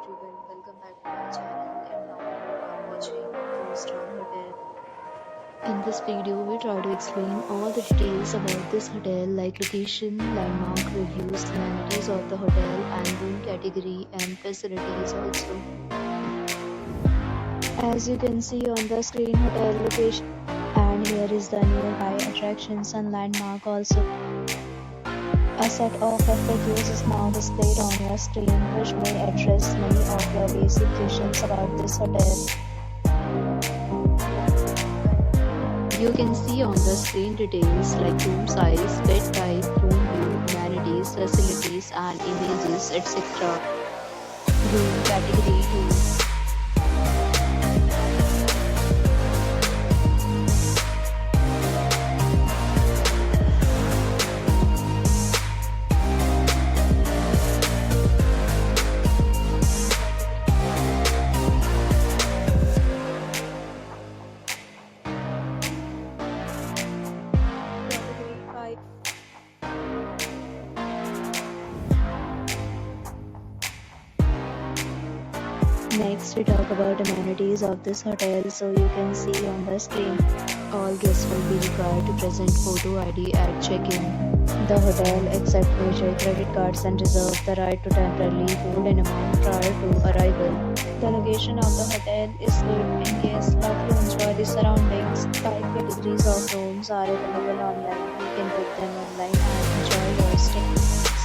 everyone, welcome back to my channel and now you are watching 4-star hotel. In this video, we try to explain all the details about this hotel like location, landmark, reviews, amenities of the hotel and room category and facilities also. As you can see on the screen, hotel location, and here is the nearby attractions and landmark also. A set of FAQs is now displayed on your screen, which may address many of your basic questions about this hotel. You can see on the screen details like room size, bed type, room view, amenities, facilities and images, etc. Room category 2. Next, we talk about amenities of this hotel. So you can see on the screen, all guests will be required to present photo ID at check-in. The hotel accepts major credit cards and reserves the right to temporarily hold an amount prior to arrival. The location of the hotel is good and guests love to enjoy the surroundings. 5 categories of rooms are available online. You can book them online and enjoy your stay.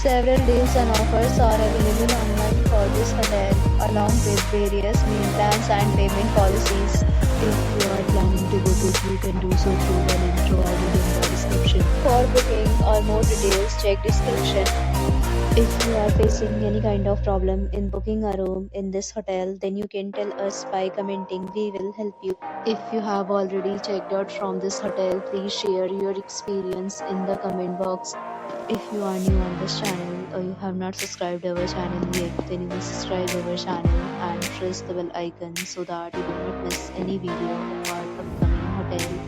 Several deals and offers are available online for this hotel, along with various meal plans and payment policies. If you are planning to book it, you can do so through the link provided in the description. For booking or more details, check description. If you are facing any kind of problem in booking a room in this hotel, then you can tell us by commenting. We will help you. If you have already checked out from this hotel, please share your experience in the comment box. If you are new on this channel or you have not subscribed our channel yet, then you must subscribe our channel and press the bell icon so that you do not miss any video of our upcoming hotel.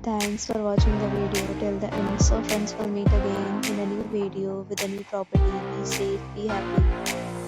Thanks for watching the video till the end. So friends, will meet again in a new video with a new property. Be safe, be happy.